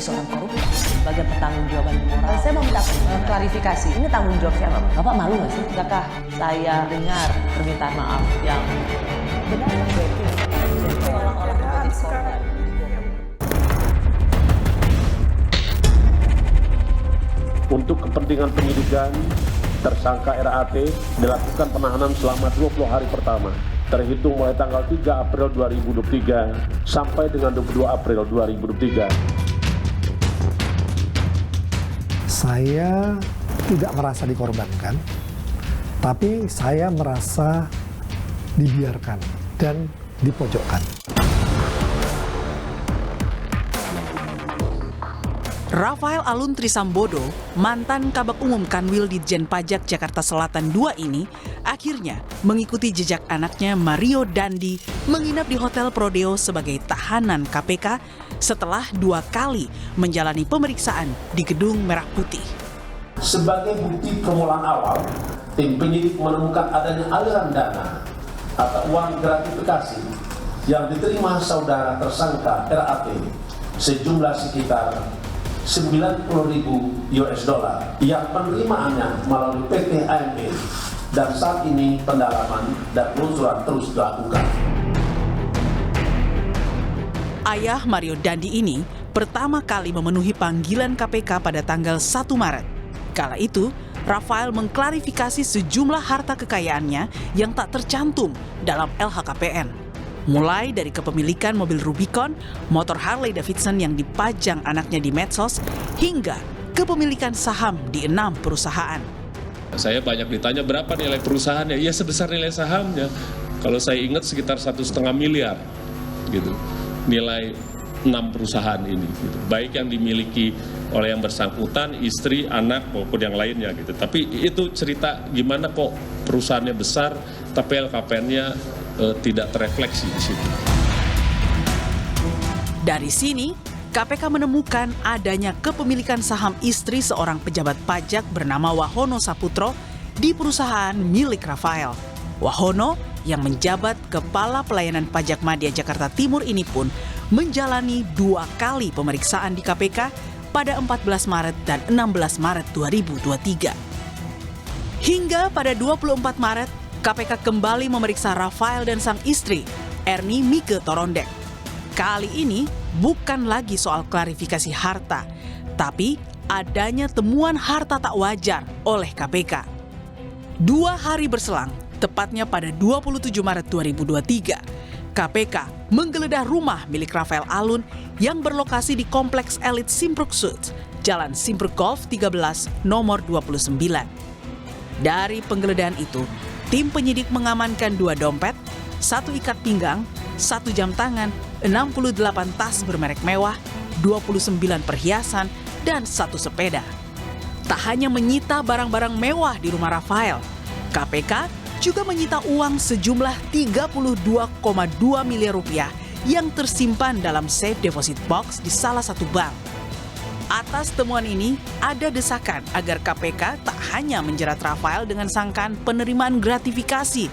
seorang koruptor sebagai pertanggungjawaban moral. Saya mau minta klarifikasi. Ini tanggung jawab siapa? Bapak malu nggak sih? Apakah saya dengar permintaan maaf yang benar? Orang-orang korban. Untuk kepentingan penyidikan, tersangka RAT dilakukan penahanan selama 20 hari pertama, terhitung mulai tanggal 3 April 2023 sampai dengan 22 April 2023. Saya tidak merasa dikorbankan, tapi saya merasa dibiarkan dan dipojokkan. Rafael Alun Trisambodo, mantan Kabag Umum Kanwil Ditjen Pajak Jakarta Selatan II ini, akhirnya mengikuti jejak anaknya Mario Dandi menginap di Hotel Prodeo sebagai tahanan KPK setelah 2 kali menjalani pemeriksaan di Gedung Merah Putih. Sebagai bukti permulaan awal, tim penyidik menemukan adanya aliran dana atau uang gratifikasi yang diterima saudara tersangka RAT sejumlah sekitar 90.000 US dollar yang penerimaannya melalui PT AMB, dan saat ini pendalaman dan penelusuran terus dilakukan. Ayah Mario Dandi ini pertama kali memenuhi panggilan KPK pada tanggal 1 Maret. Kala itu, Rafael mengklarifikasi sejumlah harta kekayaannya yang tak tercantum dalam LHKPN. Mulai dari kepemilikan mobil Rubicon, motor Harley Davidson yang dipajang anaknya di medsos, hingga kepemilikan saham di 6 perusahaan. Saya banyak ditanya berapa nilai perusahaannya, ya sebesar nilai sahamnya. Kalau saya ingat sekitar 1,5 miliar, gitu. Nilai 6 perusahaan ini, gitu. Baik yang dimiliki oleh yang bersangkutan, istri, anak, maupun yang lainnya, gitu. Tapi itu cerita gimana kok perusahaannya besar, tapi LKPN-nya tidak terefleksi di situ. Dari sini, KPK menemukan adanya kepemilikan saham istri seorang pejabat pajak bernama Wahono Saputro di perusahaan milik Rafael. Wahono yang menjabat Kepala Pelayanan Pajak Madya Jakarta Timur ini pun menjalani 2 kali pemeriksaan di KPK pada 14 Maret dan 16 Maret 2023. Hingga pada 24 Maret, KPK kembali memeriksa Rafael dan sang istri, Ernie Mike Torondek. Kali ini bukan lagi soal klarifikasi harta, tapi adanya temuan harta tak wajar oleh KPK. 2 hari berselang, tepatnya pada 27 Maret 2023, KPK menggeledah rumah milik Rafael Alun yang berlokasi di Kompleks Elit Simpruk Suites, Jalan Simpruk Golf 13, nomor 29. Dari penggeledahan itu, tim penyidik mengamankan 2 dompet, 1 ikat pinggang, 1 jam tangan, 68 tas bermerek mewah, 29 perhiasan, dan 1 sepeda. Tak hanya menyita barang-barang mewah di rumah Rafael, KPK juga menyita uang sejumlah 32,2 miliar rupiah yang tersimpan dalam safe deposit box di salah satu bank. Atas temuan ini, ada desakan agar KPK tak hanya menjerat Rafael dengan sangkaan penerimaan gratifikasi.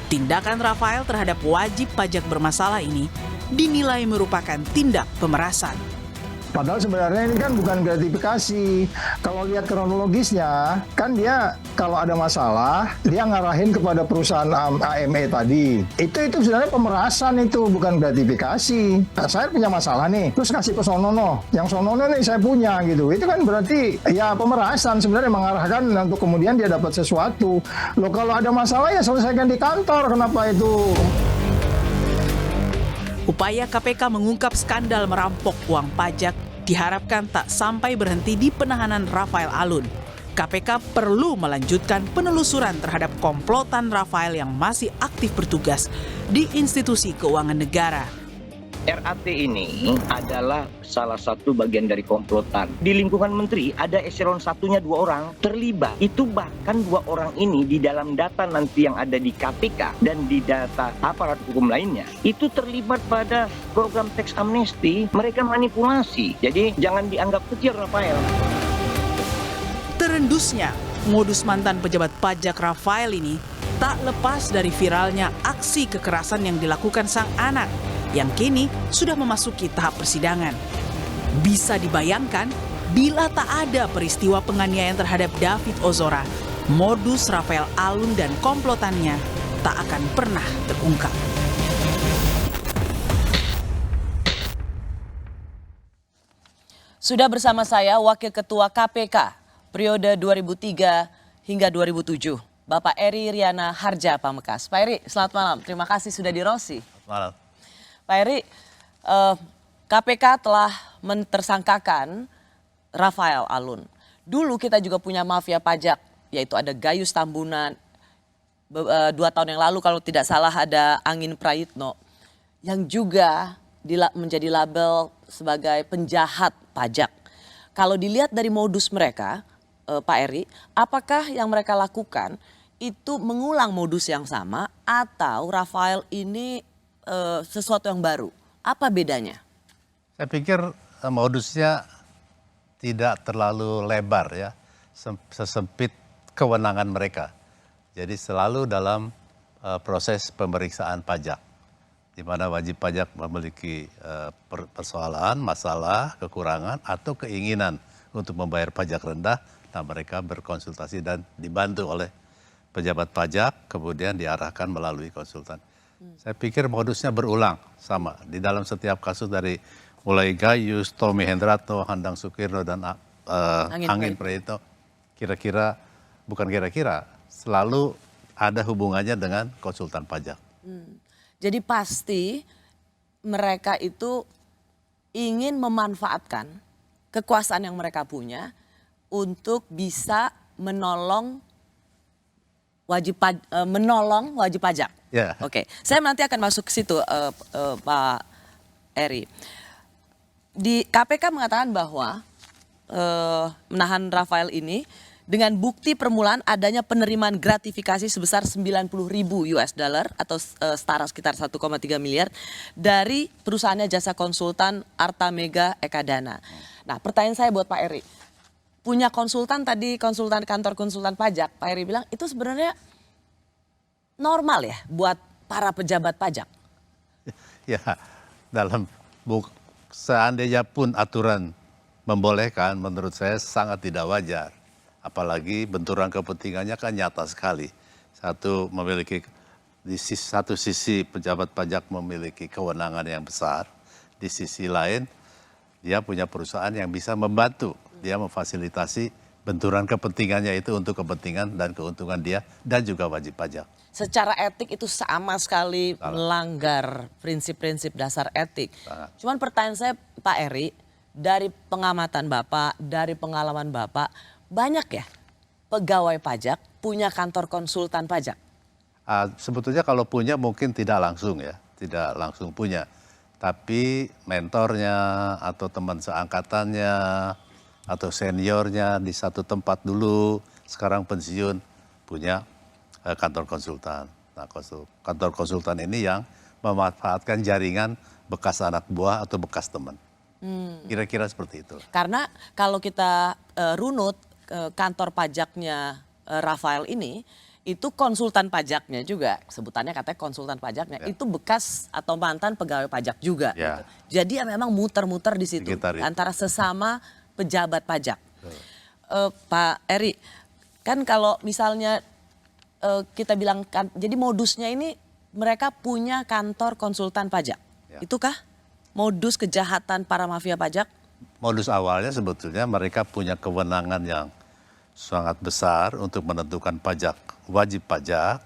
Tindakan Rafael terhadap wajib pajak bermasalah ini dinilai merupakan tindak pemerasan. Padahal sebenarnya ini kan bukan gratifikasi. Kalau lihat kronologisnya, kan dia kalau ada masalah, dia ngarahin kepada perusahaan AME tadi. Itu sebenarnya pemerasan, itu bukan gratifikasi. Nah, saya punya masalah nih, terus kasih ke Sonono. Yang Sonono nih saya punya gitu. Itu kan berarti ya pemerasan, sebenarnya mengarahkan untuk kemudian dia dapat sesuatu. Loh, kalau ada masalah ya selesaikan di kantor, kenapa itu? Upaya KPK mengungkap skandal merampok uang pajak diharapkan tak sampai berhenti di penahanan Rafael Alun. KPK perlu melanjutkan penelusuran terhadap komplotan Rafael yang masih aktif bertugas di institusi keuangan negara. RAT ini adalah salah satu bagian dari komplotan. Di lingkungan menteri ada eselon 1-nya 2 orang terlibat. Itu bahkan 2 orang ini di dalam data nanti yang ada di KPK dan di data aparat hukum lainnya, itu terlibat pada program teks amnesti. Mereka manipulasi. Jadi jangan dianggap kecil Rafael. Terendusnya modus mantan pejabat pajak Rafael ini tak lepas dari viralnya aksi kekerasan yang dilakukan sang anak yang kini sudah memasuki tahap persidangan. Bisa dibayangkan, bila tak ada peristiwa penganiayaan terhadap David Ozora, modus Rafael Alun dan komplotannya tak akan pernah terungkap. Sudah bersama saya Wakil Ketua KPK periode 2003 hingga 2007, Bapak Eri Riana Harja Pamekasan. Pak Eri, selamat malam. Terima kasih sudah di Rosi. Selamat malam. Pak Eri, KPK telah mentersangkakan Rafael Alun. Dulu kita juga punya mafia pajak, yaitu ada Gayus Tambunan. 2 tahun yang lalu kalau tidak salah ada Angin Prayitno yang juga menjadi label sebagai penjahat pajak. Kalau dilihat dari modus mereka, Pak Eri, apakah yang mereka lakukan itu mengulang modus yang sama atau Rafael ini sesuatu yang baru? Apa bedanya? Saya pikir modusnya tidak terlalu lebar ya, sesempit kewenangan mereka. Jadi selalu dalam proses pemeriksaan pajak, di mana wajib pajak memiliki persoalan, masalah, kekurangan, atau keinginan untuk membayar pajak rendah. Nah, mereka berkonsultasi dan dibantu oleh pejabat pajak, kemudian diarahkan melalui konsultan. Saya pikir modusnya berulang sama di dalam setiap kasus dari mulai Gayus, Tommy Hendrato, Handang Sukirno, dan Angin Prayitno. Kira-kira, selalu ada hubungannya dengan konsultan pajak. Jadi pasti mereka itu ingin memanfaatkan kekuasaan yang mereka punya untuk bisa menolong wajib pajak. Ya. Oke, saya nanti akan masuk ke situ, Pak Eri. Di KPK mengatakan bahwa menahan Rafael ini dengan bukti permulaan adanya penerimaan gratifikasi sebesar 90.000 US dollar atau setara sekitar 1,3 miliar dari perusahaannya jasa konsultan Arta Mega Ekadana. Nah, pertanyaan saya buat Pak Eri, punya konsultan tadi, konsultan kantor konsultan pajak, Pak Eri bilang itu sebenarnya normal ya buat para pejabat pajak? Ya, seandainya pun aturan membolehkan, menurut saya sangat tidak wajar. Apalagi benturan kepentingannya kan nyata sekali. Di satu sisi pejabat pajak memiliki kewenangan yang besar, di sisi lain dia punya perusahaan yang bisa membantu, dia memfasilitasi benturan kepentingannya itu untuk kepentingan dan keuntungan dia dan juga wajib pajak. Secara etik itu sama sekali melanggar prinsip-prinsip dasar etik. Cuman pertanyaan saya Pak Eri, dari pengamatan Bapak, dari pengalaman Bapak, banyak ya pegawai pajak punya kantor konsultan pajak? Sebetulnya kalau punya mungkin tidak langsung ya, tidak langsung punya. Tapi mentornya atau teman seangkatannya atau seniornya di satu tempat dulu, sekarang pensiun, punya kantor konsultan. Nah, kantor konsultan ini yang memanfaatkan jaringan bekas anak buah atau bekas teman. Kira-kira seperti itu. Karena kalau kita runut kantor pajaknya Rafael ini, itu konsultan pajaknya juga, sebutannya katanya konsultan pajaknya, itu bekas atau mantan pegawai pajak juga. Ya. Gitu. Jadi ya memang muter-muter di situ antara sesama pejabat pajak. Pak Eri, kan kalau misalnya kita bilang, jadi modusnya ini mereka punya kantor konsultan pajak. Ya. Itukah modus kejahatan para mafia pajak? Modus awalnya sebetulnya mereka punya kewenangan yang sangat besar untuk menentukan wajib pajak.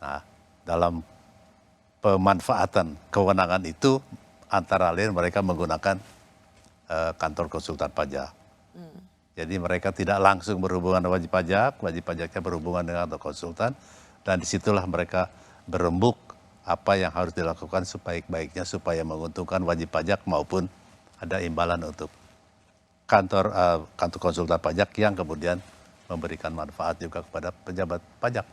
Nah, dalam pemanfaatan kewenangan itu antara lain mereka menggunakan kantor konsultan pajak. Jadi mereka tidak langsung berhubungan dengan wajib pajaknya berhubungan dengan kantor konsultan, dan disitulah mereka berembuk apa yang harus dilakukan sebaik-baiknya supaya menguntungkan wajib pajak maupun ada imbalan untuk kantor konsultan pajak yang kemudian memberikan manfaat juga kepada pejabat pajak.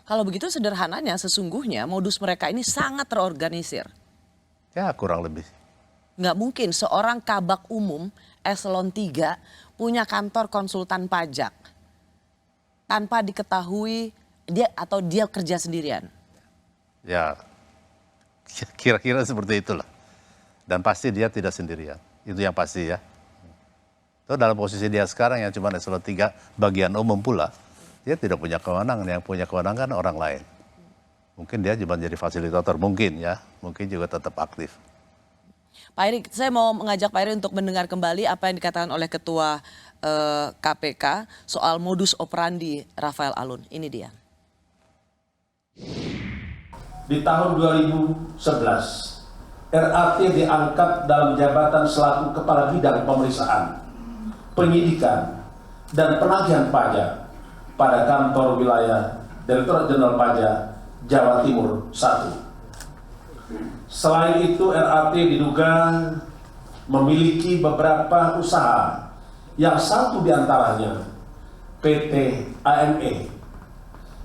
Kalau begitu sederhananya sesungguhnya modus mereka ini sangat terorganisir. Ya, kurang lebih. Nggak mungkin seorang kabak umum eselon 3 punya kantor konsultan pajak tanpa diketahui dia kerja sendirian. Ya, kira-kira seperti itulah. Dan pasti dia tidak sendirian. Itu yang pasti ya. Atau dalam posisi dia sekarang yang cuma eselon 3 bagian umum pula, dia tidak punya kewenangan, yang punya kewenangan orang lain. Mungkin dia cuma jadi fasilitator, mungkin ya, mungkin juga tetap aktif. Pak Eri, saya mau mengajak Pak Eri untuk mendengar kembali apa yang dikatakan oleh Ketua KPK soal modus operandi Rafael Alun. Ini dia. Di tahun 2011, RAT diangkat dalam jabatan selaku Kepala Bidang Pemeriksaan, Penyidikan, dan Penagihan Pajak pada kantor wilayah Direktorat Jenderal Pajak Jawa Timur 1. Selain itu, RAT diduga memiliki beberapa usaha, yang satu diantaranya PT AME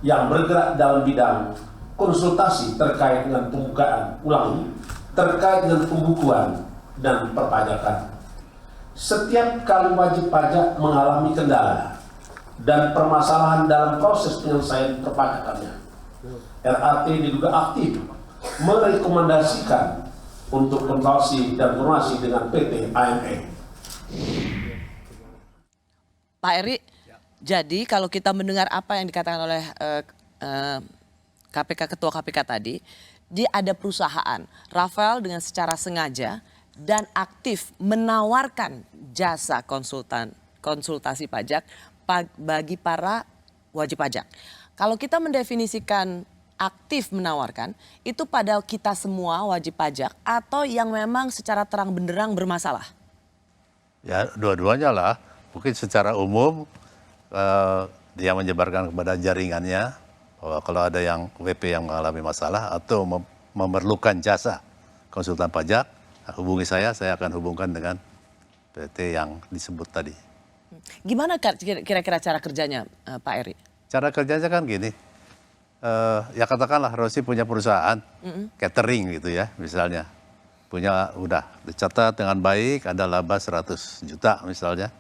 yang bergerak dalam bidang konsultasi terkait dengan pembukaan ulang, terkait dengan pembukuan dan perpajakan. Setiap kali wajib pajak mengalami kendala dan permasalahan dalam proses penyelesaian perpajakannya, RAT diduga aktif merekomendasikan untuk konsultasi dan koordinasi dengan PT AME. Pak Eri, jadi kalau kita mendengar apa yang dikatakan oleh KPK, Ketua KPK tadi, dia ada perusahaan, Rafael dengan secara sengaja dan aktif menawarkan jasa konsultasi pajak bagi para wajib pajak. Kalau kita mendefinisikan aktif menawarkan, itu pada kita semua wajib pajak atau yang memang secara terang benderang bermasalah? Ya dua-duanya lah, mungkin secara umum dia menyebarkan kepada jaringannya, bahwa kalau ada yang WP yang mengalami masalah atau memerlukan jasa konsultan pajak, hubungi saya akan hubungkan dengan PT yang disebut tadi. Gimana kira-kira cara kerjanya Pak Eri? Cara kerjanya kan gini, ya katakanlah Rosi punya perusahaan catering gitu ya misalnya. Udah dicatat dengan baik, ada laba 100 juta misalnya.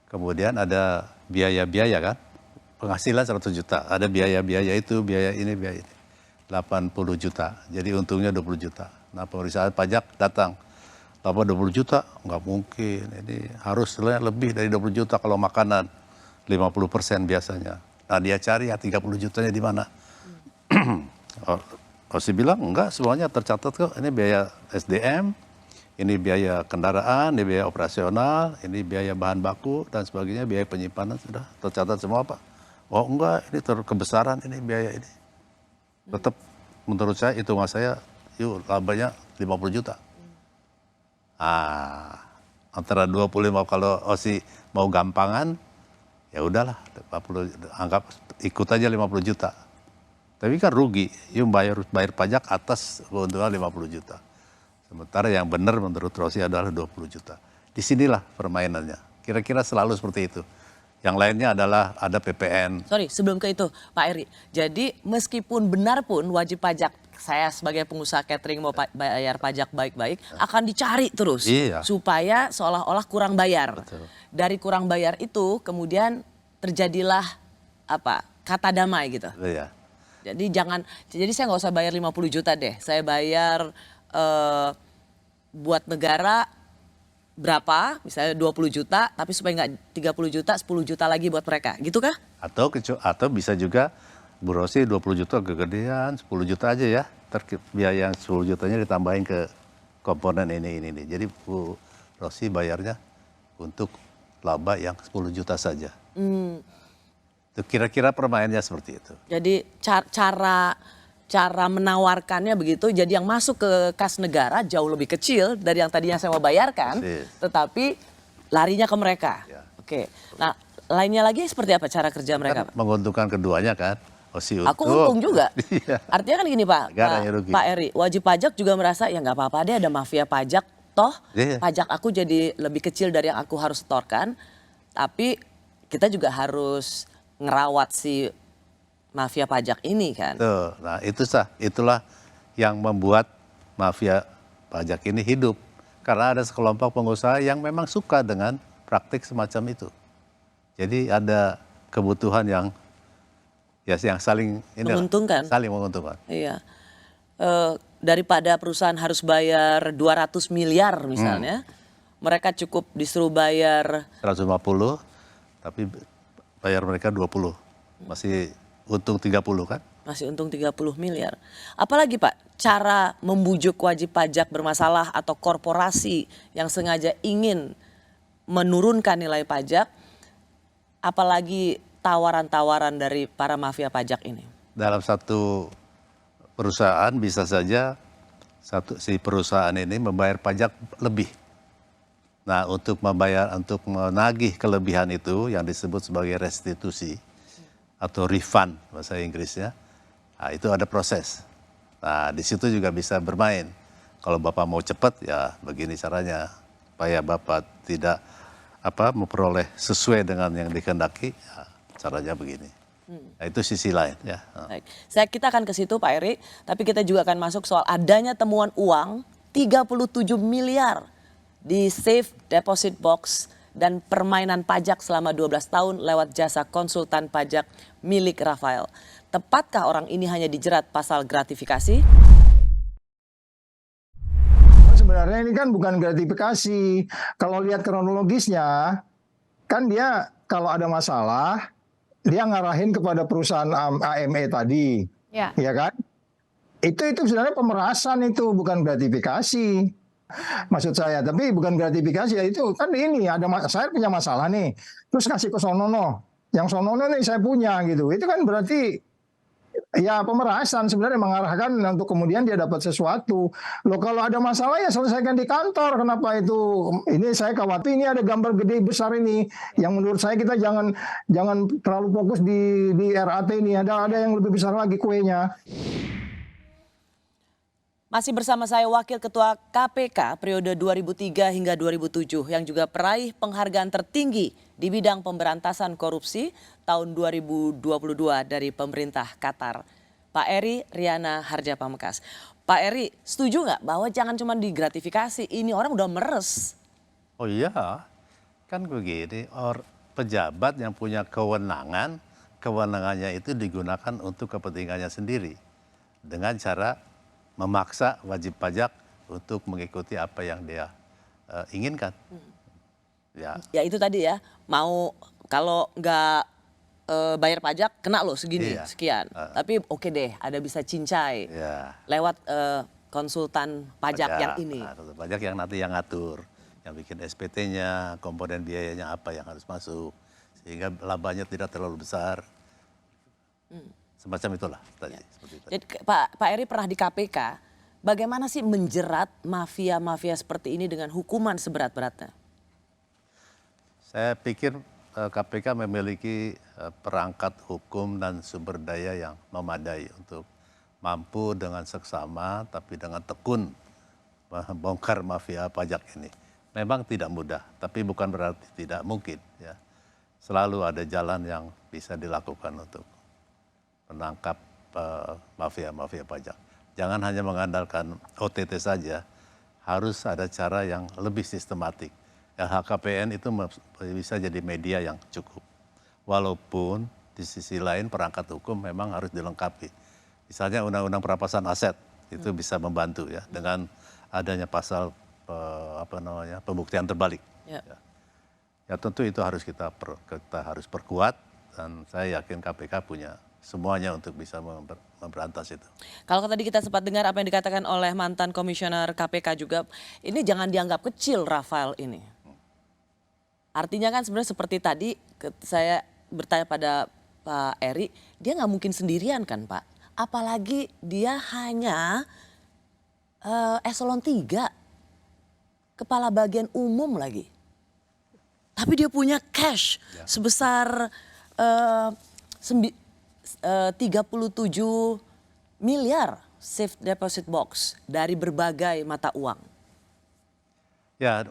Kemudian ada biaya-biaya kan, penghasilan 100 juta, ada biaya-biaya itu, biaya ini, 80 juta, jadi untungnya 20 juta. Nah pemeriksaan pajak datang, laba 20 juta, nggak mungkin, ini harus lebih dari 20 juta kalau makanan, 50% biasanya. Nah dia cari yang 30 jutanya di mana. Rosi bilang enggak, semuanya tercatat kok, ini biaya SDM, ini biaya kendaraan, ini biaya operasional, ini biaya bahan baku dan sebagainya, biaya penyimpanan sudah tercatat semua Pak. Oh enggak, ini kebesaran ini biaya ini. Tetap menurut saya, hitungan saya, yuk labanya 50 juta. Antara 25 kalau Osi mau gampangan, ya udahlah, 40, anggap ikut aja 50 juta. Tapi kan rugi, yuk bayar pajak atas keuntungan 50 juta. Sementara yang benar menurut Rosi adalah 20 juta. Disinilah permainannya. Kira-kira selalu seperti itu. Yang lainnya adalah ada PPN. Sorry, sebelum ke itu Pak Eri. Jadi meskipun benar pun wajib pajak, saya sebagai pengusaha catering mau bayar pajak baik-baik, akan dicari terus. Iya. Supaya seolah-olah kurang bayar. Betul. Dari kurang bayar itu kemudian terjadilah kata damai gitu. Iya. Jadi saya nggak usah bayar 50 juta deh. Saya bayar buat negara berapa, misalnya 20 juta, tapi supaya nggak 30 juta, 10 juta lagi buat mereka, gitu kah? Atau bisa juga Bu Rosi 20 juta kegedean, 10 juta aja ya. Biaya yang 10 jutanya ditambahin ke komponen ini. Jadi Bu Rosi bayarnya untuk laba yang 10 juta saja. Itu kira-kira permainannya seperti itu. Jadi cara menawarkannya begitu, jadi yang masuk ke kas negara jauh lebih kecil dari yang tadinya saya mau bayarkan, tetapi larinya ke mereka. Ya. Oke, nah lainnya lagi seperti apa cara kerja mereka? Kan menguntungkan keduanya kan. Osi Aku untung juga. Iya. Artinya kan gini Pak Eri, wajib pajak juga merasa ya nggak apa-apa deh ada mafia pajak, toh pajak aku jadi lebih kecil dari yang aku harus setorkan, tapi kita juga harus ngerawat si mafia pajak ini kan. Tuh, nah itulah yang membuat mafia pajak ini hidup. Karena ada sekelompok pengusaha yang memang suka dengan praktik semacam itu. Jadi ada kebutuhan yang saling menguntungkan. Saling menguntungkan. Iya. Daripada perusahaan harus bayar 200 miliar misalnya, mereka cukup disuruh bayar 150, tapi bayar mereka 20. Masih untung 30 kan? masih untung 30 miliar. Apalagi Pak, cara membujuk wajib pajak bermasalah atau korporasi yang sengaja ingin menurunkan nilai pajak, apalagi tawaran-tawaran dari para mafia pajak ini? Dalam satu perusahaan bisa saja si perusahaan ini membayar pajak lebih. Nah, untuk menagih kelebihan itu yang disebut sebagai restitusi atau refund bahasa Inggrisnya, nah, itu ada proses. Nah, di situ juga bisa bermain. Kalau Bapak mau cepat, ya begini caranya supaya Bapak tidak memperoleh sesuai dengan yang dikehendaki, ya, caranya begini. Nah, itu sisi lain ya. Baik. Kita akan ke situ Pak Eri, tapi kita juga akan masuk soal adanya temuan uang 37 miliar di safe deposit box dan permainan pajak selama 12 tahun lewat jasa konsultan pajak milik Rafael. Tepatkah orang ini hanya dijerat pasal gratifikasi? Sebenarnya ini kan bukan gratifikasi. Kalau lihat kronologisnya, kan dia kalau ada masalah, dia ngarahin kepada perusahaan AME tadi, ya kan? Itu sebenarnya pemerasan, itu bukan gratifikasi. Maksud saya, tapi bukan gratifikasi, ya itu kan ini saya punya masalah nih, terus kasih ke Sonono, yang Sonono nih saya punya gitu, itu kan berarti ya pemerasan, sebenarnya mengarahkan untuk kemudian dia dapat sesuatu. Loh kalau ada masalah ya selesaikan di kantor, kenapa itu? Ini saya khawatir ini ada gambar gede besar ini, yang menurut saya kita jangan terlalu fokus di RAT ini, ada yang lebih besar lagi kuenya. Masih bersama saya Wakil Ketua KPK periode 2003 hingga 2007 yang juga peraih penghargaan tertinggi di bidang pemberantasan korupsi tahun 2022 dari pemerintah Qatar, Pak Eri Riana Harjapamekas. Pak Eri, setuju nggak bahwa jangan cuma digratifikasi, ini orang udah meres? Oh iya, kan begini, pejabat yang punya kewenangannya itu digunakan untuk kepentingannya sendiri dengan cara memaksa wajib pajak untuk mengikuti apa yang dia inginkan. Ya itu tadi ya, mau kalau nggak bayar pajak kena loh segini, sekian. Tapi oke deh, ada bisa cincai lewat konsultan pajak yang ini. Konsultan pajak yang nanti yang ngatur, yang bikin SPT-nya, komponen biayanya apa yang harus masuk, sehingga labanya tidak terlalu besar. Semacam itulah tadi. Seperti itu. Jadi Pak Eri pernah di KPK, bagaimana sih menjerat mafia-mafia seperti ini dengan hukuman seberat-beratnya? Saya pikir KPK memiliki perangkat hukum dan sumber daya yang memadai untuk mampu dengan seksama tapi dengan tekun membongkar mafia pajak ini. Memang tidak mudah, tapi bukan berarti tidak mungkin. Ya. Selalu ada jalan yang bisa dilakukan untuk menangkap mafia-mafia pajak. Jangan hanya mengandalkan OTT saja, harus ada cara yang lebih sistematik. LHKPN itu bisa jadi media yang cukup. Walaupun di sisi lain perangkat hukum memang harus dilengkapi. Misalnya Undang-Undang Perampasan Aset itu bisa membantu ya dengan adanya pasal pembuktian terbalik. Ya tentu itu harus kita harus perkuat, dan saya yakin KPK punya semuanya untuk bisa memberantas itu. Kalau tadi kita sempat dengar apa yang dikatakan oleh mantan komisioner KPK juga, ini jangan dianggap kecil Rafael ini. Artinya kan sebenarnya seperti tadi saya bertanya pada Pak Eri, dia nggak mungkin sendirian kan Pak? Apalagi dia hanya eselon 3, kepala bagian umum lagi. Tapi dia punya cash sebesar 37 miliar safe deposit box dari berbagai mata uang. Ya,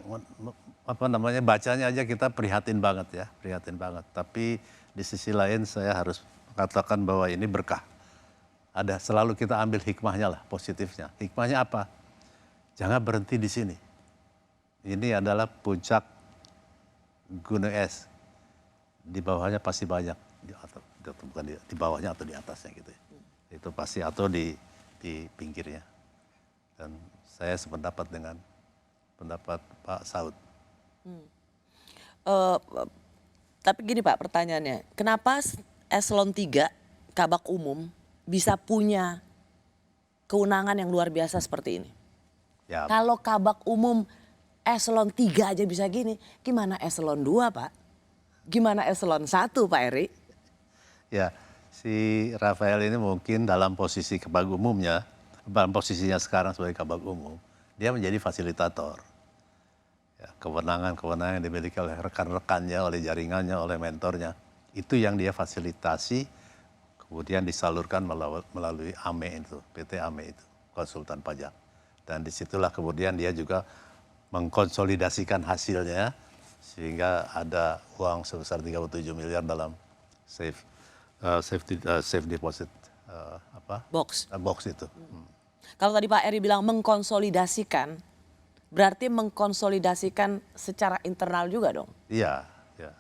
bacanya aja kita prihatin banget ya, prihatin banget. Tapi di sisi lain saya harus mengatakan bahwa ini berkah. Selalu kita ambil hikmahnya lah, positifnya. Hikmahnya apa? Jangan berhenti di sini. Ini adalah puncak gunung es. Di bawahnya pasti banyak. Bukan di bawahnya atau di atasnya gitu ya. Itu pasti atau di pinggirnya. Dan saya sependapat dengan pendapat Pak Saud Tapi gini Pak pertanyaannya, kenapa eselon 3 Kabak Umum bisa punya kewenangan yang luar biasa seperti ini? Ya, Kalau Kabak Umum eselon 3 aja bisa gini, gimana eselon 2 Pak? Gimana eselon 1 Pak Eri? ya, si Rafael ini mungkin dalam posisi kabak umumnya, dalam posisinya sekarang sebagai kabak umum, dia menjadi fasilitator. Ya, kewenangan-kewenangan yang dimiliki oleh rekan-rekannya, oleh jaringannya, oleh mentornya, itu yang dia fasilitasi, kemudian disalurkan melalui AME itu, PT AME itu, konsultan pajak. Dan disitulah kemudian dia juga mengkonsolidasikan hasilnya, sehingga ada uang sebesar 37 miliar dalam safe deposit box itu. Kalau tadi Pak Eri bilang mengkonsolidasikan, berarti mengkonsolidasikan secara internal juga dong? Iya, ya.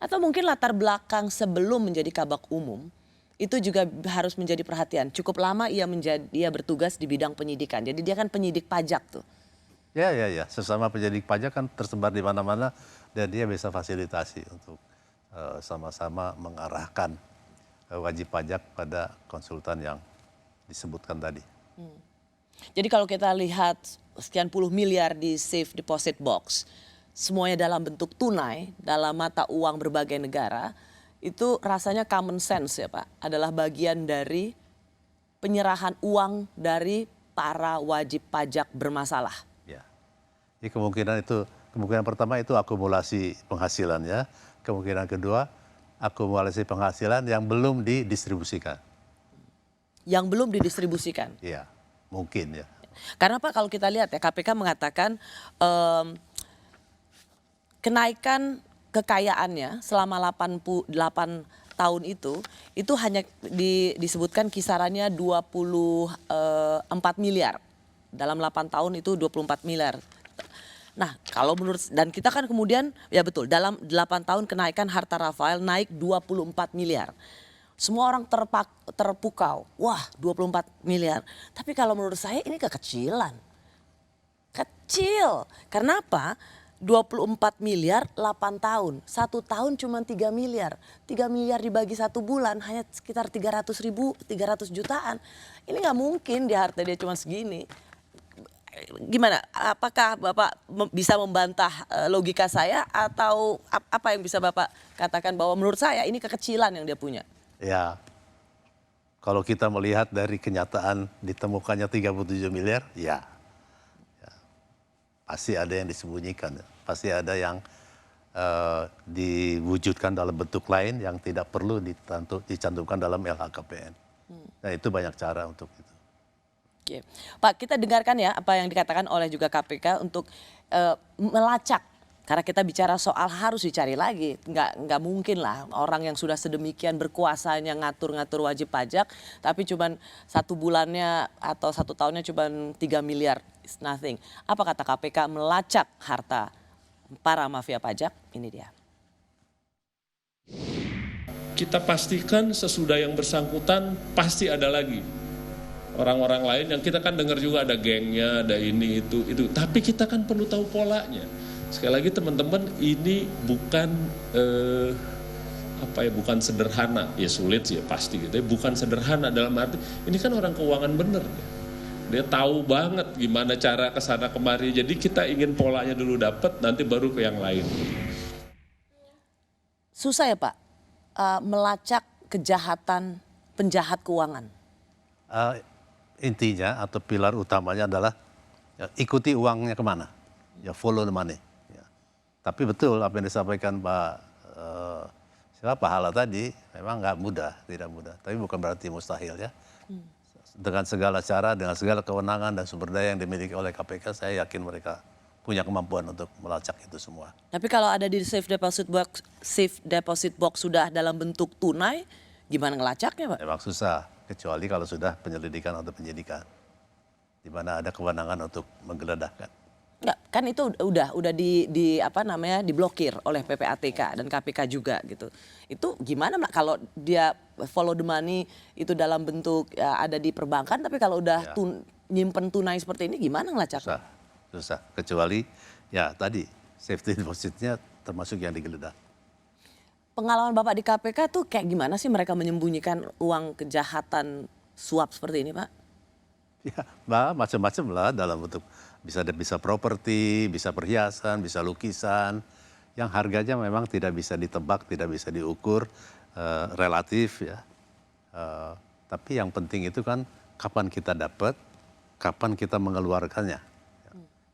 Atau mungkin latar belakang sebelum menjadi Kabak Umum itu juga harus menjadi perhatian. Cukup lama ia bertugas di bidang penyidikan. Jadi dia kan penyidik pajak tuh. Ya. Sesama penyidik pajak kan tersebar di mana-mana dan dia bisa fasilitasi untuk sama-sama mengarahkan wajib pajak pada konsultan yang disebutkan tadi. Jadi kalau kita lihat sekian puluh miliar di safe deposit box, semuanya dalam bentuk tunai, dalam mata uang berbagai negara, itu rasanya common sense ya Pak, adalah bagian dari penyerahan uang dari para wajib pajak bermasalah. Ya. Jadi kemungkinan pertama itu akumulasi penghasilannya, kemungkinan kedua akumulasi penghasilan yang belum didistribusikan. Yang belum didistribusikan? Iya, mungkin ya. Karena Pak kalau kita lihat ya KPK mengatakan kenaikan kekayaannya selama 88 tahun itu hanya disebutkan kisarannya 24 miliar. Dalam 8 tahun itu 24 miliar. Nah kalau menurut, dan kita kan kemudian, ya betul, dalam 8 tahun kenaikan harta Rafael naik 24 miliar. Semua orang terpukau, wah 24 miliar. Tapi kalau menurut saya ini kekecilan. Kecil, karena apa? 24 miliar 8 tahun, 1 tahun cuma 3 miliar. 3 miliar dibagi 1 bulan hanya sekitar 300 jutaan. Ini nggak mungkin harta dia cuma segini. Gimana? Apakah Bapak bisa membantah logika saya atau apa yang bisa Bapak katakan bahwa menurut saya ini kekecilan yang dia punya? Ya, kalau kita melihat dari kenyataan ditemukannya 37 miliar, ya pasti ada yang disembunyikan, pasti ada yang diwujudkan dalam bentuk lain yang tidak perlu dicantumkan dalam LHKPN. Nah itu banyak cara untuk itu. Oke. Pak, kita dengarkan ya apa yang dikatakan oleh juga KPK untuk melacak. Karena kita bicara soal harus dicari lagi, nggak mungkin lah orang yang sudah sedemikian berkuasanya ngatur-ngatur wajib pajak, tapi cuman 1 bulannya atau 1 tahunnya cuman 3 miliar, is nothing. Apa kata KPK melacak harta para mafia pajak? Ini dia. Kita pastikan sesudah yang bersangkutan pasti ada lagi orang-orang lain yang kita kan dengar juga ada gengnya, ada ini itu. Tapi kita kan perlu tahu polanya. Sekali lagi teman-teman, ini bukan bukan sederhana, ya sulit sih ya pasti gitu. Bukan sederhana dalam arti ini kan orang keuangan bener. Dia tahu banget gimana cara kesana kemari. Jadi kita ingin polanya dulu dapat, nanti baru ke yang lain. Susah ya Pak melacak kejahatan penjahat keuangan. Intinya atau pilar utamanya adalah ikuti uangnya kemana, ya follow the money. Tapi betul apa yang disampaikan Pak Hala tadi memang nggak mudah, tidak mudah. Tapi bukan berarti mustahil ya. Dengan segala cara, dengan segala kewenangan dan sumber daya yang dimiliki oleh KPK, saya yakin mereka punya kemampuan untuk melacak itu semua. Tapi kalau ada di safe deposit box sudah dalam bentuk tunai, gimana ngelacaknya Pak? Memang susah, kecuali kalau sudah penyelidikan atau penyidikan, di mana ada kewenangan untuk menggeledah. Enggak, kan itu udah diblokir oleh PPATK dan KPK juga gitu. Itu gimana kalau dia follow the money itu dalam bentuk ada di perbankan, tapi kalau udah nyimpen tunai seperti ini gimana ngelacaknya? Susah. Kecuali Ya tadi safety depositnya termasuk yang digeledah. Pengalaman Bapak di KPK tuh kayak gimana sih mereka menyembunyikan uang kejahatan suap seperti ini, Pak? Ya, macam-macam lah dalam bentuk bisa properti, bisa perhiasan, bisa lukisan, yang harganya memang tidak bisa ditebak, tidak bisa diukur, relatif ya. Tapi yang penting itu kan kapan kita dapat, kapan kita mengeluarkannya.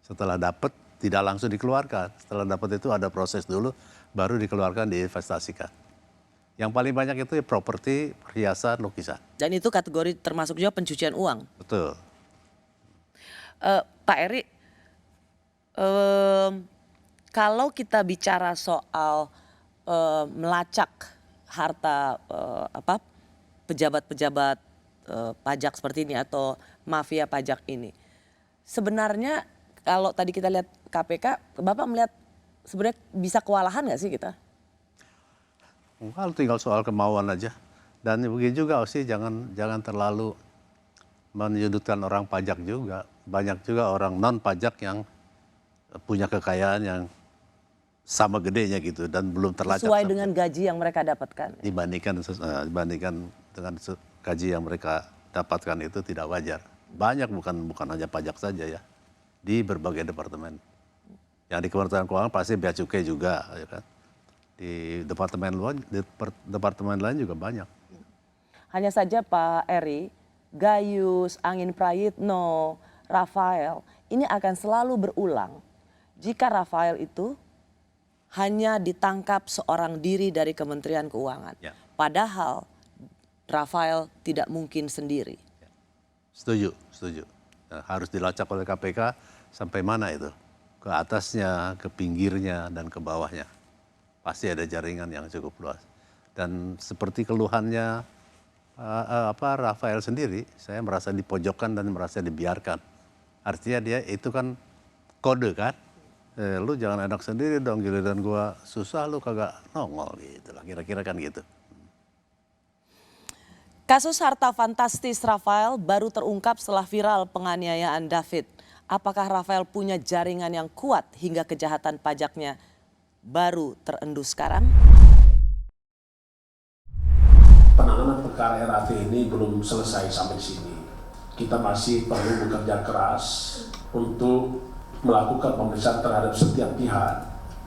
Setelah dapat tidak langsung dikeluarkan, setelah dapat itu ada proses dulu, baru dikeluarkan diinvestasikan. Yang paling banyak itu ya properti, perhiasan, lukisan. Dan itu kategori termasuk juga pencucian uang. Betul. Pak Eri, kalau kita bicara soal melacak harta pejabat-pejabat pajak seperti ini atau mafia pajak ini, sebenarnya kalau tadi kita lihat KPK, Bapak melihat sebenarnya bisa kewalahan nggak sih kita? Kalau tinggal soal kemauan aja. Dan begitu juga sih jangan terlalu menyudutkan orang pajak juga. Banyak juga orang non pajak yang punya kekayaan yang sama gedenya gitu dan belum terlacak. Sesuai dengan gaji yang mereka dapatkan. Dibandingkan dengan gaji yang mereka dapatkan itu tidak wajar. Banyak bukan hanya pajak saja ya. Di berbagai departemen. Yang di Kementerian Keuangan pasti bea cukai juga ya kan. Di departemen lain juga banyak. Hanya saja Pak Eri, Gayus, Angin Prayitno, Rafael, ini akan selalu berulang. Jika Rafael itu hanya ditangkap seorang diri dari Kementerian Keuangan. Ya. Padahal Rafael tidak mungkin sendiri. Setuju. Nah, harus dilacak oleh KPK sampai mana itu? Ke atasnya, ke pinggirnya, dan ke bawahnya. Pasti ada jaringan yang cukup luas. Dan seperti keluhannya Rafael sendiri, saya merasa dipojokkan dan merasa dibiarkan. Artinya dia itu kan kode kan, lu jangan enak sendiri dong, giliran gua susah lu kagak nongol gitu lah, kira-kira kan gitu. Kasus harta fantastis Rafael baru terungkap setelah viral penganiayaan David. Apakah Rafael punya jaringan yang kuat hingga kejahatan pajaknya baru terendus sekarang? Penanganan perkara RAT ini belum selesai sampai sini. Kita masih perlu bekerja keras untuk melakukan pemeriksaan terhadap setiap pihak,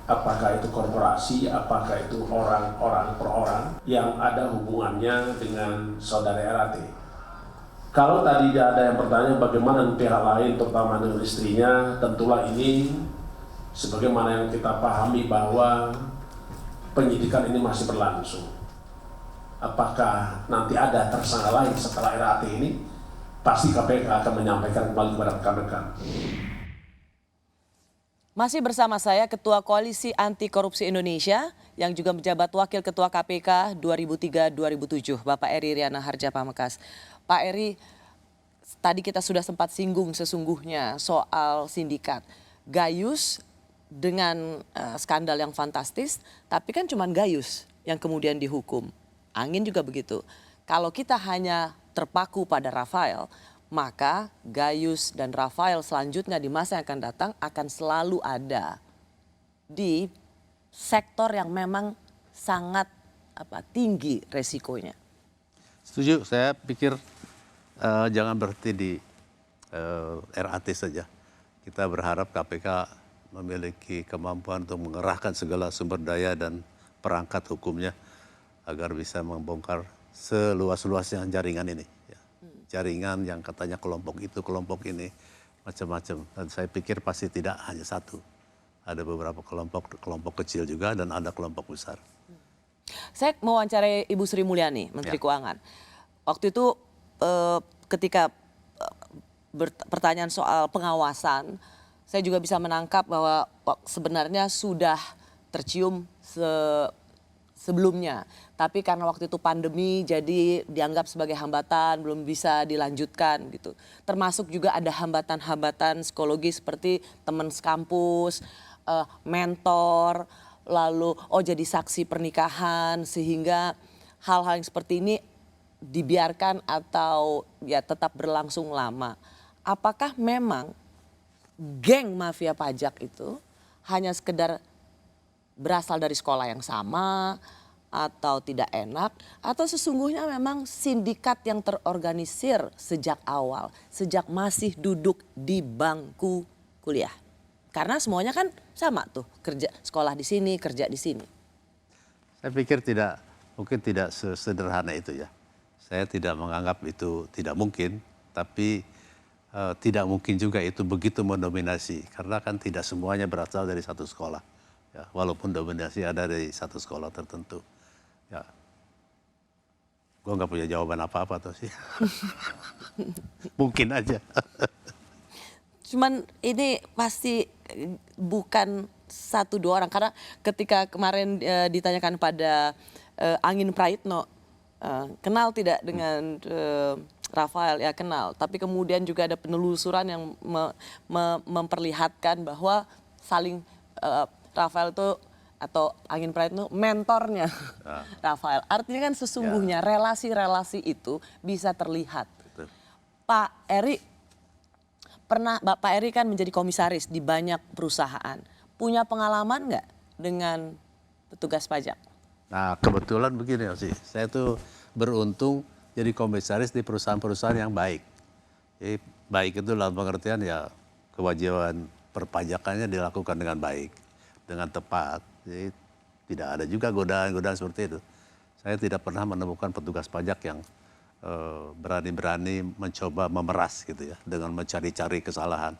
apakah itu korporasi, apakah itu orang-orang per orang yang ada hubungannya dengan saudara RAT. Kalau tadi ada yang bertanya bagaimana pihak lain, terutama dengan istrinya, tentulah ini sebagaimana yang kita pahami bahwa penyidikan ini masih berlangsung. Apakah nanti ada tersangka lain setelah RAT ini? Pasti KPK akan menyampaikan kembali kepada rekan-rekan. Masih bersama saya Ketua Koalisi Anti Korupsi Indonesia yang juga menjabat Wakil Ketua KPK 2003-2007, Bapak Eri Riana Harja Pamekasan. Pak Eri, tadi kita sudah sempat singgung sesungguhnya soal sindikat. Gayus dengan skandal yang fantastis, tapi kan cuma Gayus yang kemudian dihukum. Angin juga begitu. Kalau kita hanya terpaku pada Rafael, maka Gayus dan Rafael selanjutnya di masa yang akan datang akan selalu ada di sektor yang memang sangat tinggi resikonya. Setuju, saya pikir jangan berhenti di RAT saja. Kita berharap KPK memiliki kemampuan untuk mengerahkan segala sumber daya dan perangkat hukumnya agar bisa membongkar seluas-luasnya jaringan ini. Ya. Jaringan yang katanya kelompok itu, kelompok ini, macam-macam. Dan saya pikir pasti tidak hanya satu. Ada beberapa kelompok kecil juga dan ada kelompok besar. Saya mewawancarai Ibu Sri Mulyani, Menteri Keuangan. Waktu itu ketika pertanyaan soal pengawasan, saya juga bisa menangkap bahwa sebenarnya sudah tercium sebelumnya. Tapi karena waktu itu pandemi jadi dianggap sebagai hambatan, belum bisa dilanjutkan gitu. Termasuk juga ada hambatan-hambatan psikologis seperti teman sekampus, mentor, lalu jadi saksi pernikahan, sehingga hal-hal yang seperti ini dibiarkan atau ya tetap berlangsung lama. Apakah memang geng mafia pajak itu hanya sekedar berasal dari sekolah yang sama atau tidak enak, atau sesungguhnya memang sindikat yang terorganisir sejak awal, sejak masih duduk di bangku kuliah. Karena semuanya kan sama tuh, kerja sekolah di sini, kerja di sini. Saya pikir mungkin tidak sesederhana itu ya. Saya tidak menganggap itu tidak mungkin, tapi tidak mungkin juga itu begitu mendominasi. Karena kan tidak semuanya berasal dari satu sekolah. Ya, walaupun dominasi ada dari satu sekolah tertentu. Ya, gue nggak punya jawaban apa-apa tuh sih. Mungkin aja. Cuman ini pasti bukan 1-2 orang, karena ketika kemarin ditanyakan pada Angin Praitno, kenal tidak dengan Rafael, ya kenal. Tapi kemudian juga ada penelusuran yang memperlihatkan bahwa saling Rafael itu atau Angin Praitno mentornya Rafael. Artinya kan sesungguhnya relasi-relasi itu bisa terlihat. Betul. Pak Eri Pak Eri kan menjadi komisaris di banyak perusahaan. Punya pengalaman nggak dengan petugas pajak? Nah kebetulan begini sih, saya tuh beruntung jadi komisaris di perusahaan-perusahaan yang baik. Jadi baik itu dalam pengertian ya kewajiban perpajakannya dilakukan dengan baik, dengan tepat. Jadi tidak ada juga godaan-godaan seperti itu. Saya tidak pernah menemukan petugas pajak yang berani-berani mencoba memeras gitu ya, dengan mencari-cari kesalahan.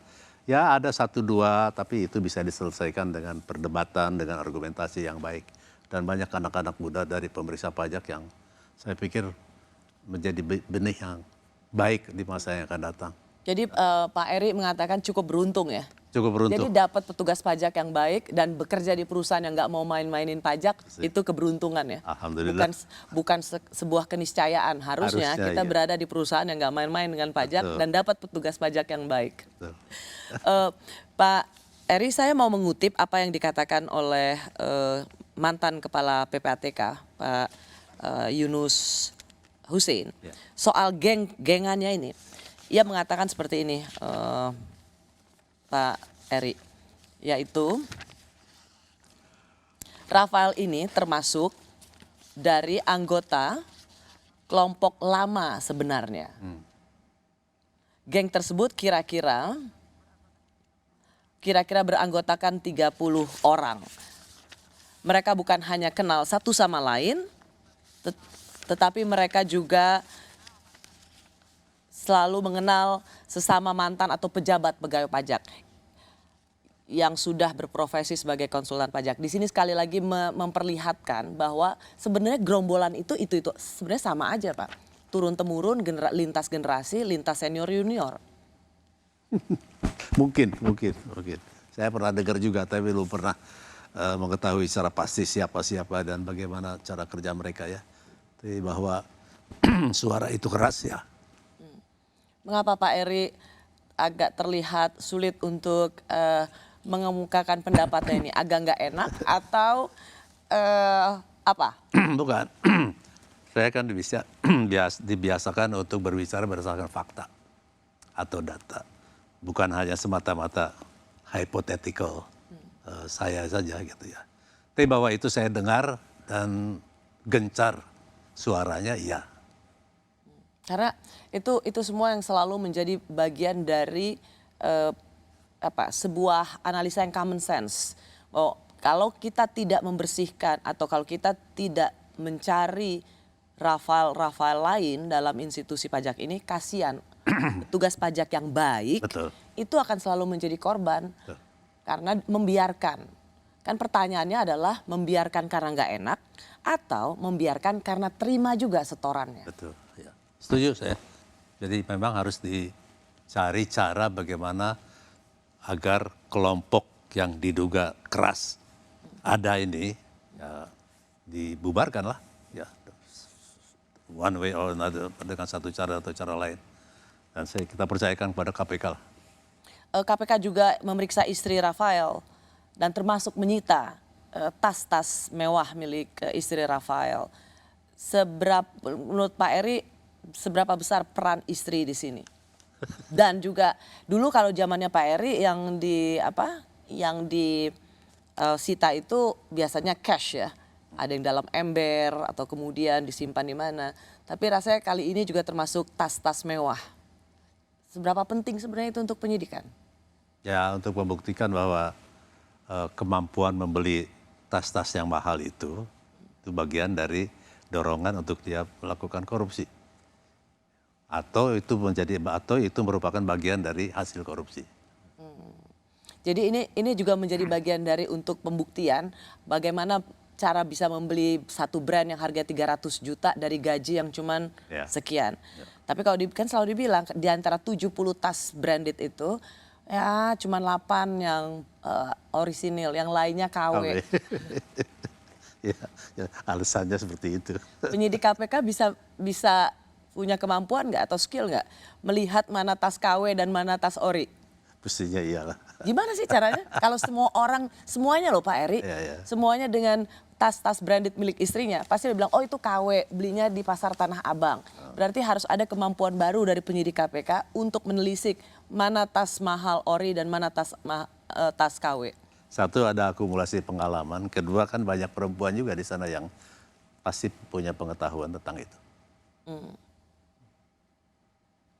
Ya ada 1-2, tapi itu bisa diselesaikan dengan perdebatan, dengan argumentasi yang baik. Dan banyak anak-anak muda dari pemeriksa pajak yang saya pikir menjadi benih yang baik di masa yang akan datang. Jadi Pak Eri mengatakan cukup beruntung ya? Cukup beruntung. Jadi dapat petugas pajak yang baik dan bekerja di perusahaan yang nggak mau main-mainin pajak, itu keberuntungan ya? Alhamdulillah. Bukan sebuah keniscayaan. Harusnya kita iya. berada di perusahaan yang nggak main-main dengan pajak. Betul. Dan dapat petugas pajak yang baik. Pak Eri, saya mau mengutip apa yang dikatakan oleh mantan Kepala PPATK, Pak Yunus Hussein, soal gengannya ini. Ia mengatakan seperti ini, Pak Eri, yaitu Rafael ini termasuk dari anggota kelompok lama sebenarnya. Geng tersebut kira-kira beranggotakan 30 orang. Mereka bukan hanya kenal satu sama lain, tetapi mereka juga selalu mengenal sesama mantan atau pejabat pegawai pajak yang sudah berprofesi sebagai konsultan pajak. Di sini sekali lagi memperlihatkan bahwa sebenarnya gerombolan itu sebenarnya sama aja Pak. Turun temurun, lintas generasi, lintas senior junior. Mungkin. Saya pernah dengar juga, tapi belum pernah mengetahui secara pasti siapa dan bagaimana cara kerja mereka ya. Tapi bahwa suara itu keras ya. Mengapa Pak Eri agak terlihat sulit untuk mengemukakan pendapatnya ini? Agak nggak enak atau apa? Bukan. Saya kan dibiasakan untuk berbicara berdasarkan fakta atau data. Bukan hanya semata-mata hypothetical saya saja gitu ya. Tapi bahwa itu saya dengar dan gencar suaranya iya. Karena itu semua yang selalu menjadi bagian dari sebuah analisa yang common sense. Oh, kalau kita tidak membersihkan atau kalau kita tidak mencari Rafael lain dalam institusi pajak ini, kasihan petugas pajak yang baik. Betul. Itu akan selalu menjadi korban. Betul. Karena membiarkan. Kan pertanyaannya adalah membiarkan karena nggak enak atau membiarkan karena terima juga setorannya. Betul. Ya. Setuju saya. Jadi memang harus dicari cara bagaimana agar kelompok yang diduga keras ada ini ya, dibubarkan lah. Ya, one way or another, dengan satu cara atau cara lain. Dan kita percayakan kepada KPK lah. KPK juga memeriksa istri Rafael dan termasuk menyita tas-tas mewah milik istri Rafael. Menurut Pak Eri, seberapa besar peran istri di sini? Dan juga dulu kalau zamannya Pak Eri yang sita itu biasanya cash ya. Ada yang dalam ember atau kemudian disimpan di mana. Tapi rasanya kali ini juga termasuk tas-tas mewah. Seberapa penting sebenarnya itu untuk penyidikan? Ya, untuk membuktikan bahwa kemampuan membeli tas-tas yang mahal itu bagian dari dorongan untuk dia melakukan korupsi. Atau itu merupakan bagian dari hasil korupsi. Jadi ini juga menjadi bagian dari untuk pembuktian bagaimana cara bisa membeli satu brand yang harga 300 juta dari gaji yang cuman sekian. Tapi kalau kan selalu dibilang di antara 70 tas branded itu ya cuman 8 yang orisinil, yang lainnya KW. Ya, alasannya seperti itu. Penyidik KPK bisa punya kemampuan nggak atau skill nggak melihat mana tas KW dan mana tas ori? Pastinya iyalah. Gimana sih caranya? Kalau semua orang, semuanya loh Pak Eri, semuanya dengan tas-tas branded milik istrinya, pasti dia bilang, oh itu KW, belinya di pasar Tanah Abang. Berarti harus ada kemampuan baru dari penyidik KPK untuk menelisik mana tas mahal ori dan mana tas KW. Satu, ada akumulasi pengalaman. Kedua, kan banyak perempuan juga di sana yang pasti punya pengetahuan tentang itu.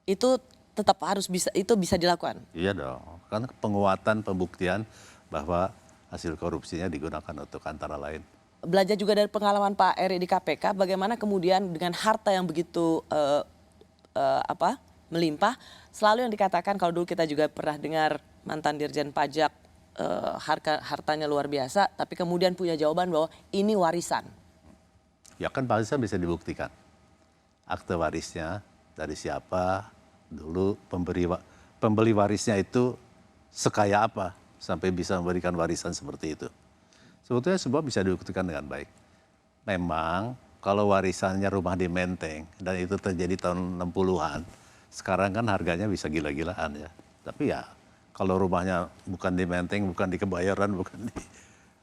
Itu tetap harus bisa dilakukan? Iya dong, kan penguatan pembuktian bahwa hasil korupsinya digunakan untuk antara lain. Belajar juga dari pengalaman Pak Eri di KPK, bagaimana kemudian dengan harta yang begitu melimpah, selalu yang dikatakan kalau dulu kita juga pernah dengar mantan Dirjen Pajak, hartanya luar biasa, tapi kemudian punya jawaban bahwa ini warisan. Ya kan warisan bisa dibuktikan. Akte warisnya dari siapa, dulu pembeli warisnya itu sekaya apa sampai bisa memberikan warisan seperti itu. Sebetulnya semua bisa dibuktikan dengan baik. Memang kalau warisannya rumah di Menteng dan itu terjadi tahun 60-an, sekarang kan harganya bisa gila-gilaan ya. Tapi ya kalau rumahnya bukan di Menteng, bukan di Kebayoran,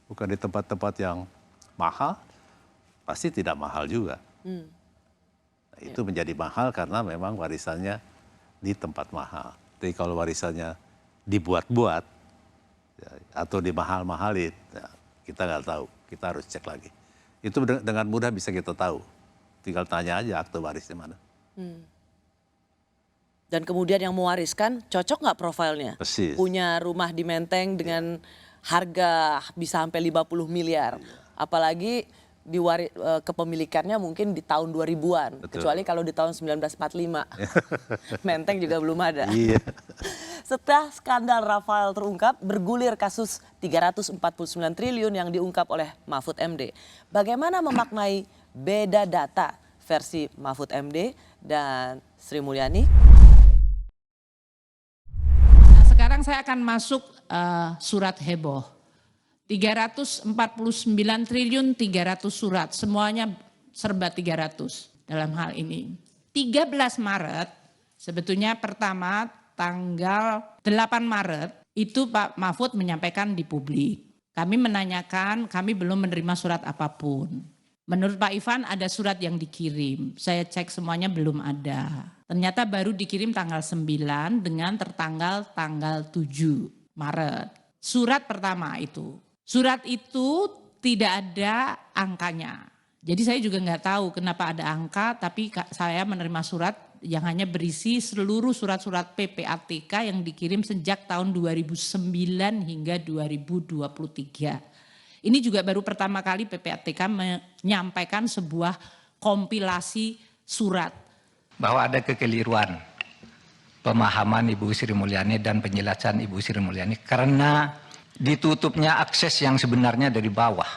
bukan di tempat-tempat yang mahal, pasti tidak mahal juga. Nah, itu menjadi mahal karena memang warisannya di tempat mahal. Tapi kalau warisannya dibuat-buat ya, atau dimahal-mahalin, ya, kita nggak tahu. Kita harus cek lagi. Itu dengan mudah bisa kita tahu. Tinggal tanya aja akte warisnya mana. Dan kemudian yang mewariskan cocok nggak profilnya? Persis. Punya rumah di Menteng dengan harga bisa sampai 50 miliar. Apalagi kepemilikannya mungkin di tahun 2000-an. Betul. Kecuali kalau di tahun 1945. Menteng juga belum ada. Iya. Setelah skandal Rafael terungkap, bergulir kasus 349 triliun yang diungkap oleh Mahfud MD. Bagaimana memaknai beda data versi Mahfud MD dan Sri Mulyani? Nah, sekarang saya akan masuk surat heboh. 349 triliun 300 surat, semuanya serba 300 dalam hal ini. 13 Maret, sebetulnya pertama tanggal 8 Maret itu Pak Mahfud menyampaikan di publik. Kami menanyakan, kami belum menerima surat apapun. Menurut Pak Ivan ada surat yang dikirim, saya cek semuanya belum ada. Ternyata baru dikirim tanggal 9 dengan tertanggal tanggal 7 Maret. Surat pertama itu. Surat itu tidak ada angkanya. Jadi saya juga nggak tahu kenapa ada angka, tapi saya menerima surat yang hanya berisi seluruh surat-surat PPATK yang dikirim sejak tahun 2009 hingga 2023. Ini juga baru pertama kali PPATK menyampaikan sebuah kompilasi surat. Bahwa ada kekeliruan pemahaman Ibu Sri Mulyani dan penjelasan Ibu Sri Mulyani karena ditutupnya akses yang sebenarnya dari bawah.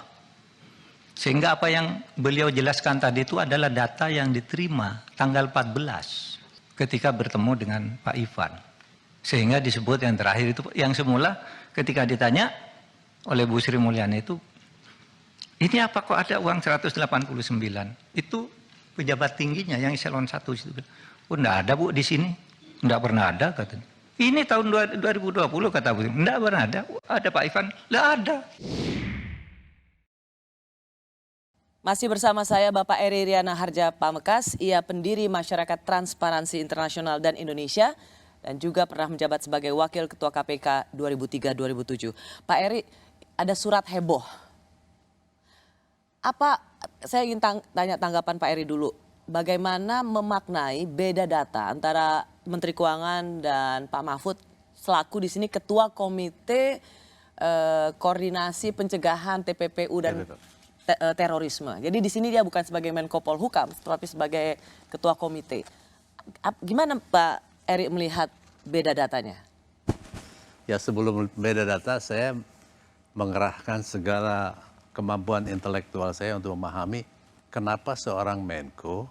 Sehingga apa yang beliau jelaskan tadi itu adalah data yang diterima tanggal 14 ketika bertemu dengan Pak Ivan. Sehingga disebut yang terakhir itu, yang semula ketika ditanya oleh Bu Sri Mulyani itu, ini apa kok ada uang 189? Itu pejabat tingginya yang eselon 1 itu. Oh enggak ada Bu di sini, enggak pernah ada katanya. Ini tahun 2020 kata Bu, enggak pernah ada Pak Ivan, enggak ada. Masih bersama saya Bapak Eri Riana Harja Pamekas, ia pendiri Masyarakat Transparansi Internasional dan Indonesia dan juga pernah menjabat sebagai Wakil Ketua KPK 2003-2007. Pak Eri, ada surat heboh. Apa, saya ingin tanya tanggapan Pak Eri dulu. Bagaimana memaknai beda data antara Menteri Keuangan dan Pak Mahfud selaku di sini Ketua Komite Koordinasi Pencegahan TPPU dan Terorisme. Jadi di sini dia bukan sebagai Menko Polhukam, tapi sebagai Ketua Komite. Gimana Pak Eri melihat beda datanya? Ya sebelum beda data saya mengerahkan segala kemampuan intelektual saya untuk memahami kenapa seorang Menko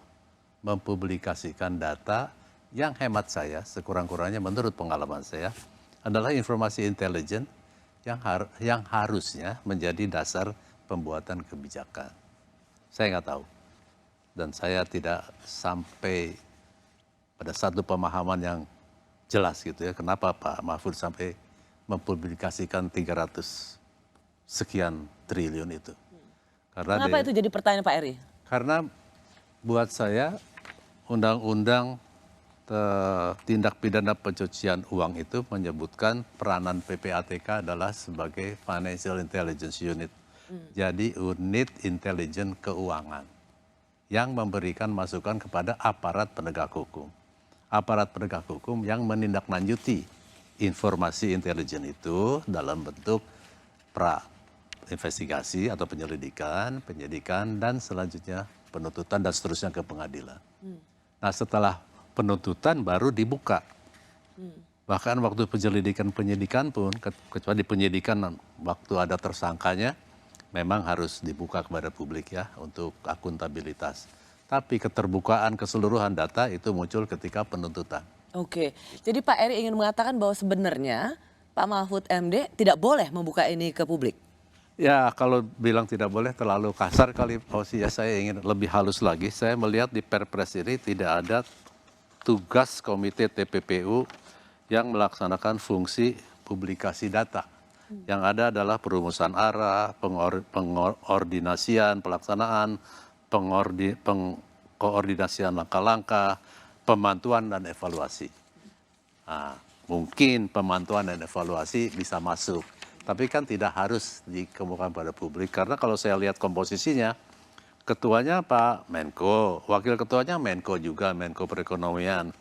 mempublikasikan data yang hemat saya sekurang-kurangnya menurut pengalaman saya adalah informasi intelijen yang harusnya menjadi dasar pembuatan kebijakan. Saya nggak tahu dan saya tidak sampai pada satu pemahaman yang jelas gitu ya kenapa Pak Mahfud sampai mempublikasikan 300 sekian triliun itu. Kenapa itu jadi pertanyaan Pak Eri? Karena buat saya undang-undang tindak pidana pencucian uang itu menyebutkan peranan PPATK adalah sebagai Financial Intelligence Unit. Jadi unit intelijen keuangan yang memberikan masukan kepada aparat penegak hukum. Aparat penegak hukum yang menindaklanjuti informasi intelijen itu dalam bentuk investigasi atau penyelidikan, penyidikan, dan selanjutnya penuntutan dan seterusnya ke pengadilan. Nah setelah penuntutan baru dibuka. Bahkan waktu penyidikan pun, kecuali penyidikan waktu ada tersangkanya, memang harus dibuka kepada publik ya untuk akuntabilitas. Tapi keterbukaan keseluruhan data itu muncul ketika penuntutan. Oke, jadi Pak Eri ingin mengatakan bahwa sebenarnya Pak Mahfud MD tidak boleh membuka ini ke publik? Ya kalau bilang tidak boleh terlalu kasar kali ya saya ingin lebih halus lagi. Saya melihat di Perpres ini tidak ada tugas Komite TPPU yang melaksanakan fungsi publikasi data. Yang ada adalah perumusan arah, pengordinasian, pelaksanaan, pengkoordinasian langkah-langkah, pemantauan dan evaluasi. Nah, mungkin pemantauan dan evaluasi bisa masuk. Tapi kan tidak harus dikemukakan pada publik. Karena kalau saya lihat komposisinya, ketuanya Pak Menko, wakil ketuanya Menko juga, Menko Perekonomian.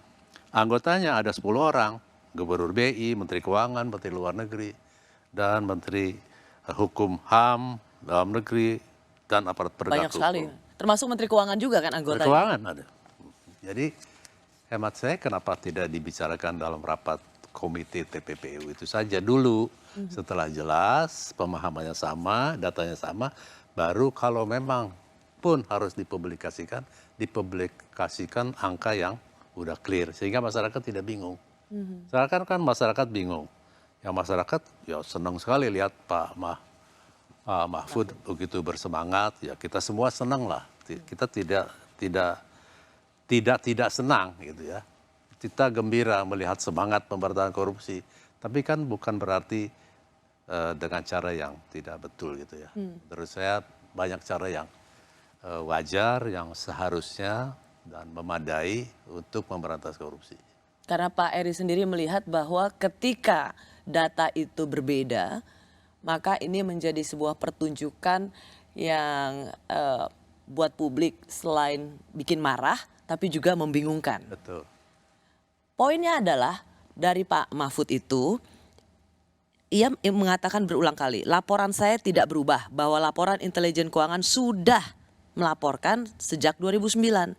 Anggotanya ada 10 orang, Gubernur BI, Menteri Keuangan, Menteri Luar Negeri, dan Menteri Hukum HAM, Dalam Negeri, dan aparat penegak hukum. Banyak sekali, termasuk Menteri Keuangan juga kan anggotanya? Menteri Keuangan ada. Jadi hemat saya kenapa tidak dibicarakan dalam rapat Komite TPPU itu saja dulu. Setelah jelas, pemahamannya sama, datanya sama, baru kalau memang pun harus dipublikasikan angka yang udah clear. Sehingga masyarakat tidak bingung. Sekarang kan masyarakat bingung. Yang masyarakat ya senang sekali lihat Pak Mahfud begitu bersemangat. Ya kita semua senang lah. Kita tidak senang gitu ya. Kita gembira melihat semangat pemberantasan korupsi. Tapi kan bukan berarti dengan cara yang tidak betul gitu ya. Menurut saya banyak cara yang wajar, yang seharusnya dan memadai untuk memberantas korupsi. Karena Pak Eri sendiri melihat bahwa ketika data itu berbeda, maka ini menjadi sebuah pertunjukan yang buat publik selain bikin marah, tapi juga membingungkan. Betul. Poinnya adalah dari Pak Mahfud itu, ia mengatakan berulang kali, laporan saya tidak berubah, bahwa laporan intelijen keuangan sudah melaporkan sejak 2009.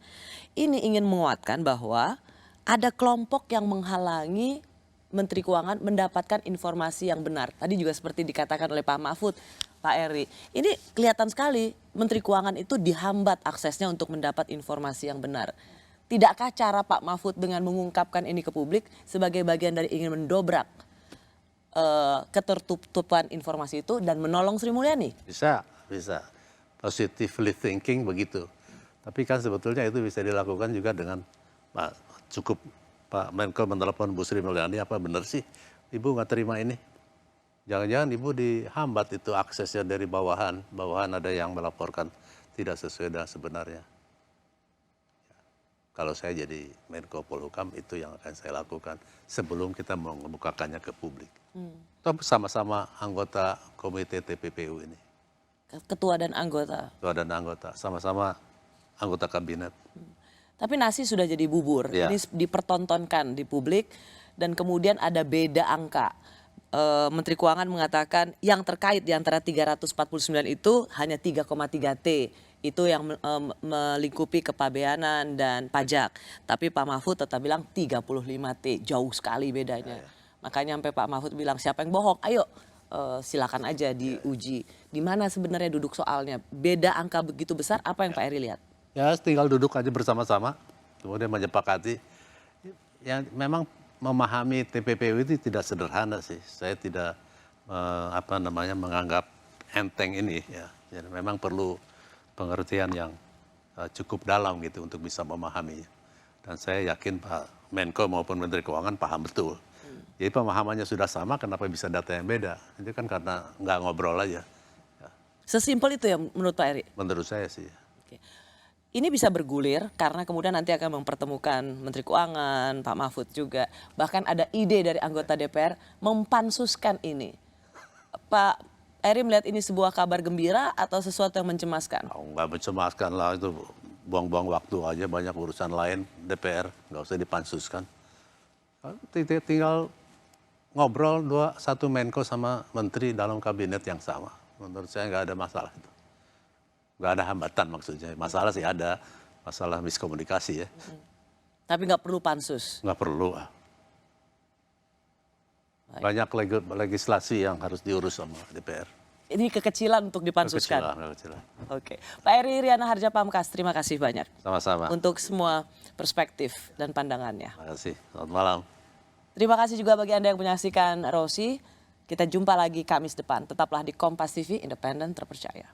Ini ingin menguatkan bahwa ada kelompok yang menghalangi Menteri Keuangan mendapatkan informasi yang benar. Tadi juga seperti dikatakan oleh Pak Mahfud, Pak Eri. Ini kelihatan sekali Menteri Keuangan itu dihambat aksesnya untuk mendapat informasi yang benar. Tidakkah cara Pak Mahfud dengan mengungkapkan ini ke publik sebagai bagian dari ingin mendobrak ketertutupan informasi itu dan menolong Sri Mulyani? Bisa. Positively thinking begitu. Tapi kan sebetulnya itu bisa dilakukan juga dengan Pak Menko menelepon Bu Sri Mulyani, apa benar sih Ibu nggak terima ini? Jangan-jangan Ibu dihambat itu aksesnya dari bawahan ada yang melaporkan tidak sesuai dengan sebenarnya. kalau saya jadi Menko Polhukam itu yang akan saya lakukan sebelum kita mengemukakannya ke publik. Toh sama-sama anggota komite TPPU ini. Ketua dan anggota. Ketua dan anggota, sama-sama anggota kabinet. Tapi nasi sudah jadi bubur, Ya. ini dipertontonkan di publik dan kemudian ada beda angka. Menteri Keuangan mengatakan yang terkait di antara 349 itu hanya 3,3 T. Itu yang melingkupi kepabeanan dan pajak. Tapi Pak Mahfud tetap bilang 35 T, jauh sekali bedanya. Makanya sampai Pak Mahfud bilang siapa yang bohong, ayo silakan aja diuji. Di mana sebenarnya duduk soalnya? Beda angka begitu besar, apa yang Pak Eri lihat? Ya tinggal duduk aja bersama-sama, kemudian menyepakati. Ya memang memahami TPPU itu tidak sederhana sih. Saya tidak menganggap enteng ini ya. Jadi memang perlu pengertian yang cukup dalam gitu untuk bisa memahami. Dan saya yakin Pak Menko maupun Menteri Keuangan paham betul. Jadi pemahamannya sudah sama, kenapa bisa data yang beda? Itu kan karena nggak ngobrol aja. Ya. Sesimpel itu ya menurut Pak Eri? Menurut saya sih. Oke. Ini bisa bergulir karena kemudian nanti akan mempertemukan Menteri Keuangan, Pak Mahfud juga. Bahkan ada ide dari anggota DPR mempansuskan ini. Pak Eri melihat ini sebuah kabar gembira atau sesuatu yang mencemaskan? Oh, nggak mencemaskan lah, itu buang-buang waktu aja, banyak urusan lain DPR, nggak usah dipansuskan. Tinggal ngobrol satu Menko sama Menteri dalam kabinet yang sama. Menurut saya nggak ada masalah itu. Nggak ada hambatan maksudnya. Masalah sih ada, masalah miskomunikasi ya. Tapi nggak perlu pansus? Nggak perlu. Banyak legislasi yang harus diurus sama DPR. Ini kekecilan untuk dipansuskan? Kekecilan. Oke. Pak Eri Riana Harja Pamkas, terima kasih banyak. Sama-sama. Untuk semua perspektif dan pandangannya. Terima kasih. Selamat malam. Terima kasih juga bagi Anda yang menyaksikan Rosi. Kita jumpa lagi Kamis depan. Tetaplah di Kompas TV, independen terpercaya.